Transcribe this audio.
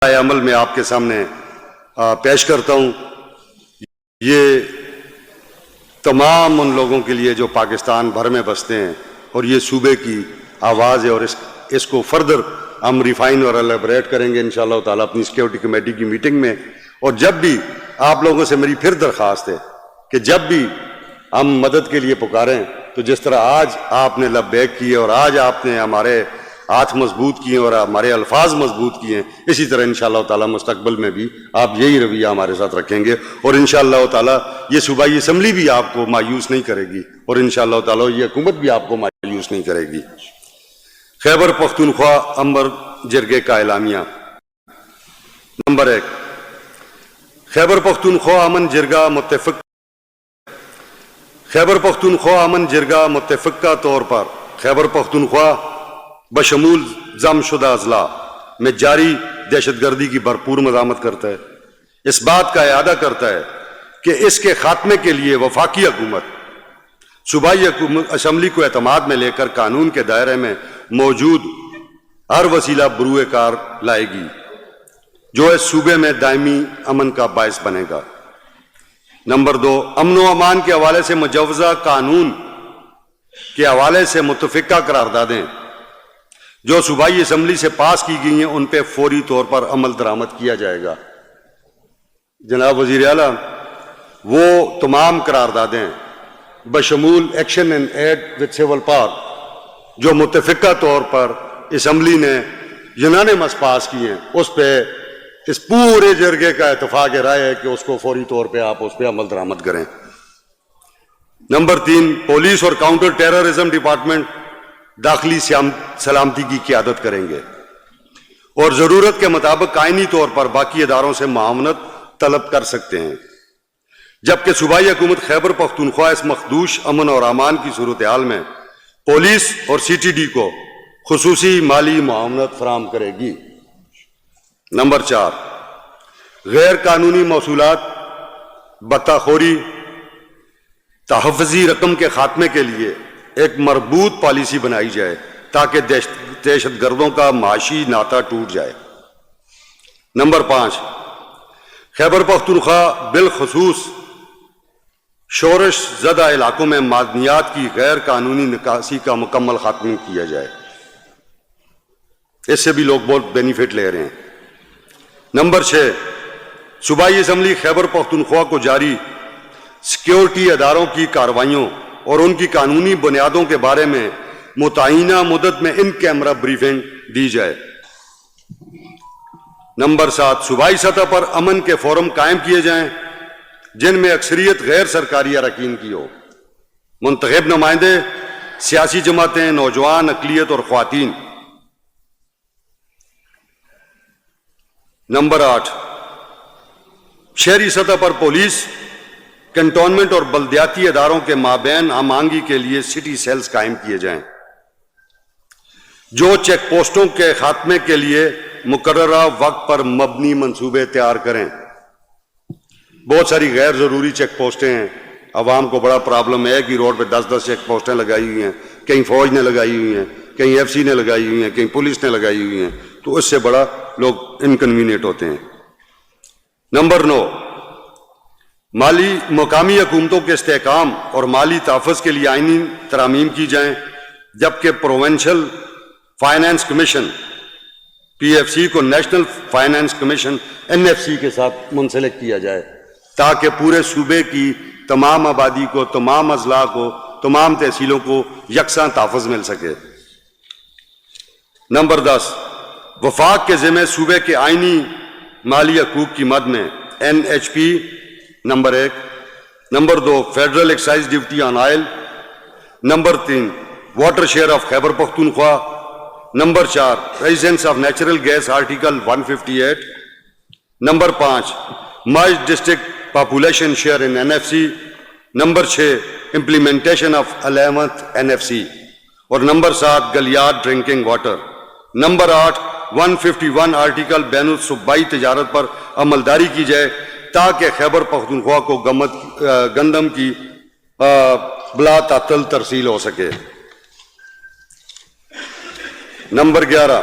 عمل میں آپ کے سامنے پیش کرتا ہوں۔ یہ تمام ان لوگوں کے لیے جو پاکستان بھر میں بستے ہیں اور یہ صوبے کی آواز ہے، اور اس کو فردر ہم ریفائن اور الیبریٹ کریں گے انشاءاللہ تعالیٰ اپنی سیکیورٹی کمیٹی کی میٹنگ میں۔ اور جب بھی آپ لوگوں سے میری پھر درخواست ہے کہ جب بھی ہم مدد کے لیے پکاریں تو جس طرح آج آپ نے لبیک کیے اور آج آپ نے ہمارے ہاتھ مضبوط کیے اور ہمارے الفاظ مضبوط کیے ہیں، اسی طرح انشاءاللہ تعالیٰ مستقبل میں بھی آپ یہی رویہ ہمارے ساتھ رکھیں گے، اور انشاءاللہ تعالیٰ یہ صوبائی اسمبلی بھی آپ کو مایوس نہیں کرے گی، اور انشاءاللہ تعالیٰ یہ حکومت بھی آپ کو مایوس نہیں کرے گی۔ خیبر پختونخوا امر جرگے کا اعلامیہ۔ نمبر 1، خیبر پختونخوا امن جرگہ متفقہ طور پر خیبر پختونخوا بشمول ضم شدہ اضلاع میں جاری دہشت گردی کی بھرپور مذمت کرتا ہے، اس بات کا اعادہ کرتا ہے کہ اس کے خاتمے کے لیے وفاقی حکومت صوبائی اسمبلی کو اعتماد میں لے کر قانون کے دائرے میں موجود ہر وسیلہ بروئے کار لائے گی جو اس صوبے میں دائمی امن کا باعث بنے گا۔ نمبر 2، امن و امان کے حوالے سے مجوزہ قانون کے حوالے سے متفقہ قراردادیں جو صوبائی اسمبلی سے پاس کی گئی ہیں ان پہ فوری طور پر عمل درآمد کیا جائے گا۔ جناب وزیر اعلیٰ، وہ تمام قراردادیں بشمول action and aid with civil power جو متفقہ طور پر اسمبلی نے یونانیمس پاس کی ہیں، اس پہ اس پورے جرگے کا اتفاق رائے ہے کہ اس کو فوری طور پہ آپ اس پہ عمل درآمد کریں۔ نمبر 3، پولیس اور کاؤنٹر ٹیررزم ڈپارٹمنٹ داخلی سلامتی کی قیادت کریں گے اور ضرورت کے مطابق آئینی طور پر باقی اداروں سے معاونت طلب کر سکتے ہیں، جبکہ صوبائی حکومت خیبر پختونخوا اس مخدوش امن اور امان کی صورتحال میں پولیس اور سی ٹی ڈی کو خصوصی مالی معاونت فراہم کرے گی۔ نمبر 4، غیر قانونی موصولات، بطاخوری، تحفظی رقم کے خاتمے کے لیے ایک مربوط پالیسی بنائی جائے تاکہ دہشت گردوں کا معاشی ناطہ ٹوٹ جائے۔ نمبر 5، خیبر پختونخوا بالخصوص شورش زدہ علاقوں میں معدنیات کی غیر قانونی نکاسی کا مکمل خاتمہ کیا جائے، اس سے بھی لوگ بہت بینیفٹ لے رہے ہیں۔ نمبر 6، صوبائی اسمبلی خیبر پختونخوا کو جاری سیکیورٹی اداروں کی کارروائیوں اور ان کی قانونی بنیادوں کے بارے میں متعینہ مدت میں ان کیمرہ بریفنگ دی جائے۔ نمبر 7، صوبائی سطح پر امن کے فورم قائم کیے جائیں جن میں اکثریت غیر سرکاری اراکین کی ہو، منتخب نمائندے، سیاسی جماعتیں، نوجوان، اقلیت اور خواتین۔ نمبر 8، شہری سطح پر پولیس، کنٹونمنٹ اور بلدیاتی اداروں کے مابین ہم آہنگی کے لیے سٹی سیلز قائم کیے جائیں جو چیک پوسٹوں کے خاتمے کے لیے مقررہ وقت پر مبنی منصوبے تیار کریں۔ بہت ساری غیر ضروری چیک پوسٹیں ہیں، عوام کو بڑا پرابلم ہے کہ روڈ پہ 10 چیک پوسٹیں لگائی ہوئی ہیں، کہیں فوج نے لگائی ہوئی ہیں، کہیں ایف سی نے لگائی ہوئی ہیں، کہیں پولیس نے لگائی ہوئی ہیں، تو اس سے بڑا لوگ انکنوینئنٹ ہوتے ہیں۔ نمبر 9، مقامی حکومتوں کے استحکام اور مالی تحفظ کے لیے آئینی ترامیم کی جائیں، جبکہ provincial finance commission P F C کو national finance commission N F C کے ساتھ منسلک کیا جائے تاکہ پورے صوبے کی تمام آبادی کو، تمام اضلاع کو، تمام تحصیلوں کو یکساں تحفظ مل سکے۔ نمبر 10، وفاق کے ذمہ صوبے کے آئینی مالی حقوق کی مد میں N H P number 1۔ Number 2، federal excise duty on oil. Number 3، water share of Khyber Pakhtunkhwa. Number 4، residence of natural gas article 158۔ Number 5، merge district population share in N F C. Number 6، implementation of 11th N F C. اور number 7، Galiyat drinking water. Number 8، 151 article بین الصوبائی تجارت پر عملداری کی جائے تاکہ خیبر پختونخوا کو گندم کی بلا تعطل ترسیل ہو سکے۔ نمبر 11،